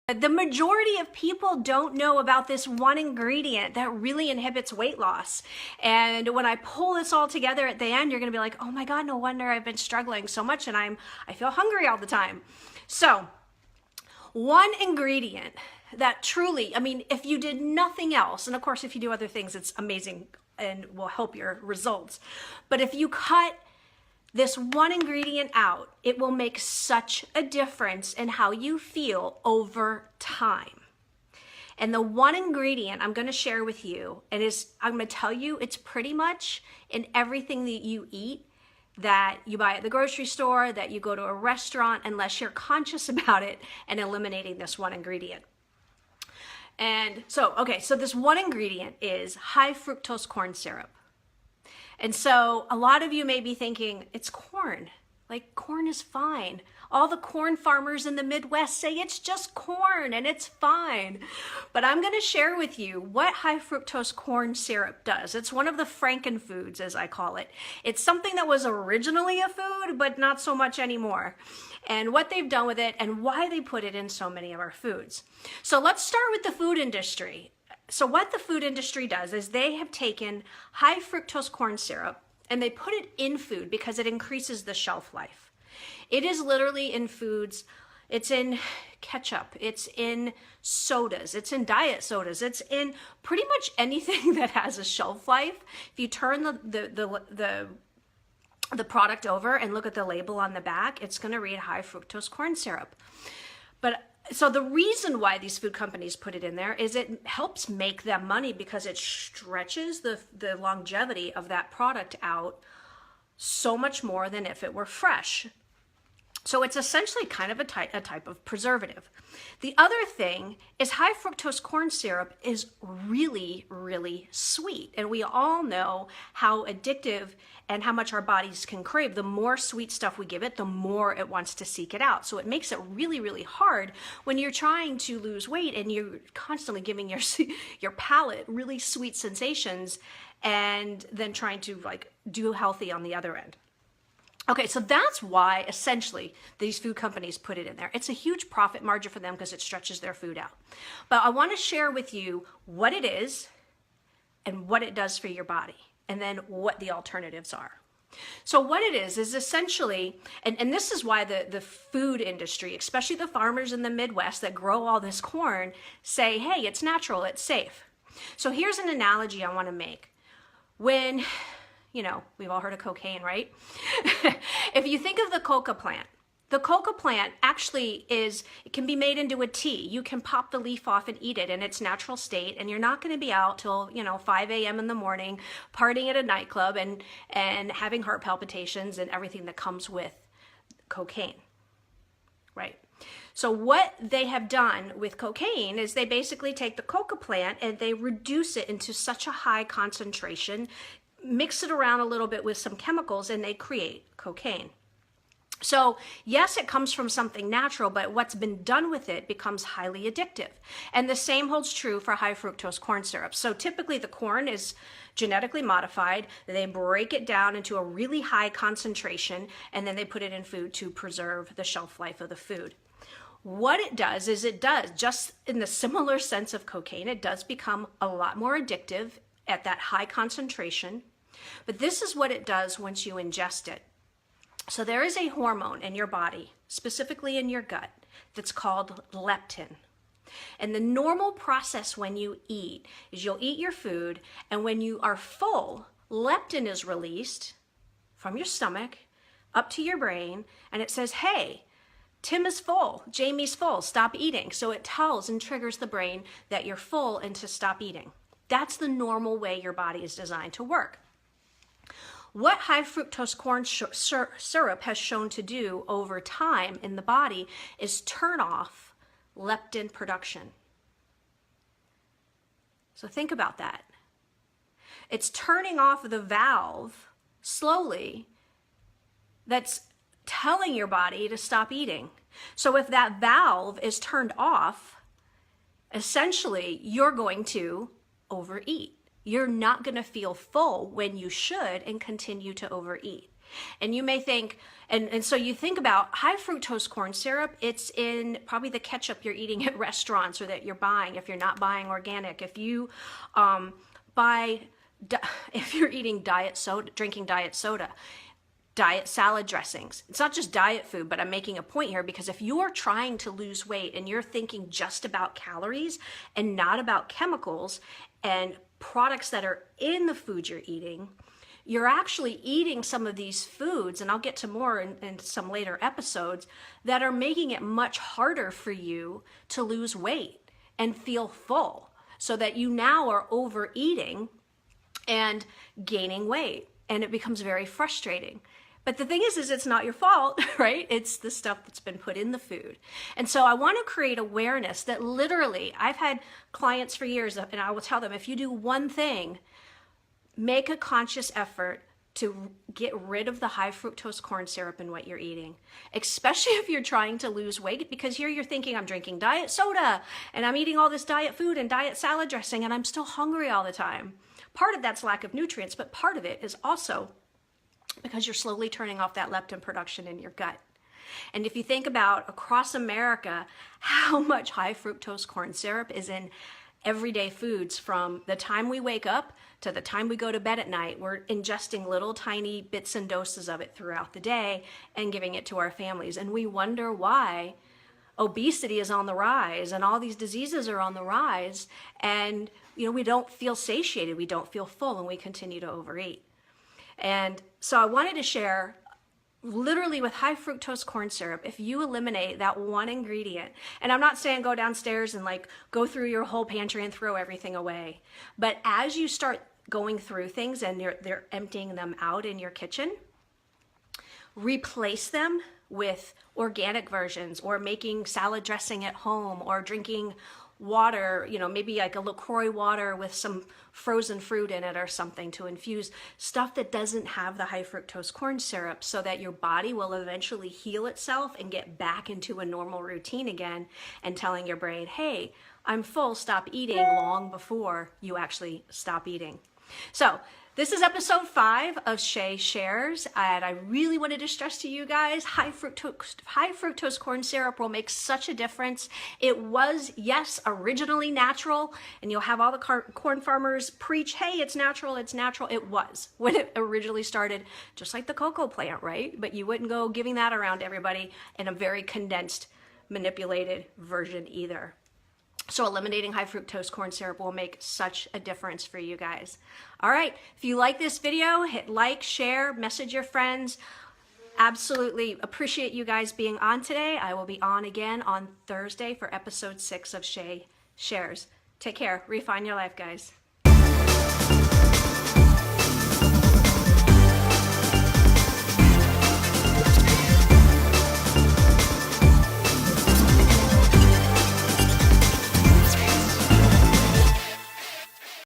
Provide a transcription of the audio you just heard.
The majority of people don't know about this one ingredient that really inhibits weight loss. And when I pull this all together at the end, you're going to be like, oh my God, no wonder I've been struggling so much and I feel hungry all the time. So one ingredient that truly, I mean, if you did nothing else, and of course, if you do other things, it's amazing and will help your results. But if you cut this one ingredient out, it will make such a difference in how you feel over time. And the one ingredient I'm going to share with you, and I'm going to tell you it's pretty much in everything that you eat, that you buy at the grocery store, that you go to a restaurant, unless you're conscious about it and eliminating this one ingredient. And so this one ingredient is high fructose corn syrup. And so a lot of you may be thinking, it's corn. Like, corn is fine. All the corn farmers in the Midwest say it's just corn and it's fine. But I'm going to share with you what high fructose corn syrup does. It's one of the frankenfoods, as I call it. It's something that was originally a food, but not so much anymore. And what they've done with it and why they put it in so many of our foods. So let's start with the food industry. So what the food industry does is they have taken high fructose corn syrup and they put it in food because it increases the shelf life. It is literally in foods. It's in ketchup, it's in sodas, it's in diet sodas, it's in pretty much anything that has a shelf life. If you turn the product over and look at the label on the back, it's going to read high fructose corn syrup. So the reason why these food companies put it in there is it helps make them money because it stretches the longevity of that product out so much more than if it were fresh. So it's essentially kind of a type of preservative. The other thing is high fructose corn syrup is really, really sweet. And we all know how addictive and how much our bodies can crave. The more sweet stuff we give it, the more it wants to seek it out. So it makes it really, really hard when you're trying to lose weight and you're constantly giving your palate really sweet sensations and then trying to like do healthy on the other end. Okay, so that's why essentially these food companies put it in there. It's a huge profit margin for them because it stretches their food out. But I want to share with you what it is and what it does for your body, and then what the alternatives are. So what it is essentially, and this is why the food industry, especially the farmers in the Midwest that grow all this corn, say, hey, it's natural, it's safe. So here's an analogy I want to make. When, you know, we've all heard of cocaine, right? If you think of the coca plant actually it can be made into a tea. You can pop the leaf off and eat it in its natural state, and you're not going to be out till, 5 a.m. in the morning, partying at a nightclub and having heart palpitations and everything that comes with cocaine, right? So what they have done with cocaine is they basically take the coca plant and they reduce it into such a high concentration, mix it around a little bit with some chemicals, and they create cocaine. So yes, it comes from something natural, but what's been done with it becomes highly addictive. And the same holds true for high fructose corn syrup. So typically the corn is genetically modified. They break it down into a really high concentration, and then they put it in food to preserve the shelf life of the food. What it does is just in the similar sense of cocaine, it does become a lot more addictive at that high concentration. But this is what it does once you ingest it. So there is a hormone in your body, specifically in your gut, that's called leptin. And the normal process when you eat is you'll eat your food, and when you are full, leptin is released from your stomach up to your brain, and it says, hey, Tim is full, Jamie's full, stop eating. So it tells and triggers the brain that you're full and to stop eating. That's the normal way your body is designed to work. What high fructose corn syrup has shown to do over time in the body is turn off leptin production. So think about that. It's turning off the valve slowly that's telling your body to stop eating. So if that valve is turned off, essentially you're going to overeat. You're not going to feel full when you should and continue to overeat. And you may think, and so you think about high fructose corn syrup, it's in probably the ketchup you're eating at restaurants or that you're buying if you're not buying organic. If you if you're eating diet soda, drinking diet soda, diet salad dressings. It's not just diet food, but I'm making a point here because if you're trying to lose weight and you're thinking just about calories and not about chemicals and products that are in the food you're eating, you're actually eating some of these foods, and I'll get to more in some later episodes, that are making it much harder for you to lose weight and feel full, so that you now are overeating and gaining weight, and it becomes very frustrating. But the thing is it's not your fault, right? It's the stuff that's been put in the food. And so I want to create awareness that literally, I've had clients for years, and I will tell them, if you do one thing, make a conscious effort to get rid of the high fructose corn syrup in what you're eating, especially if you're trying to lose weight, because here you're thinking, I'm drinking diet soda and I'm eating all this diet food and diet salad dressing and I'm still hungry all the time. Part of that's lack of nutrients, but part of it is also because you're slowly turning off that leptin production in your gut. And if you think about across America, how much high fructose corn syrup is in everyday foods, from the time we wake up to the time we go to bed at night, we're ingesting little tiny bits and doses of it throughout the day and giving it to our families. And we wonder why obesity is on the rise and all these diseases are on the rise. And, we don't feel satiated, we don't feel full, and we continue to overeat. And so I wanted to share, literally with high fructose corn syrup, if you eliminate that one ingredient, and I'm not saying go downstairs and go through your whole pantry and throw everything away, but as you start going through things and they're emptying them out in your kitchen, replace them with organic versions, or making salad dressing at home, or drinking water, maybe like a LaCroix water with some frozen fruit in it or something to infuse, stuff that doesn't have the high fructose corn syrup, so that your body will eventually heal itself and get back into a normal routine again, and telling your brain, hey, I'm full, stop eating, long before you actually stop eating. So this is episode 5 of Shay Shares, and I really wanted to stress to you guys, high fructose corn syrup will make such a difference. It was, yes, originally natural, and you'll have all the corn farmers preach, hey, it's natural, it's natural. It was when it originally started, just like the cocoa plant, right? But you wouldn't go giving that around to everybody in a very condensed, manipulated version either. So eliminating high fructose corn syrup will make such a difference for you guys. All right, if you like this video, hit like, share, message your friends. Absolutely appreciate you guys being on today. I will be on again on Thursday for episode 6 of Shay Shares. Take care. Refine your life, guys.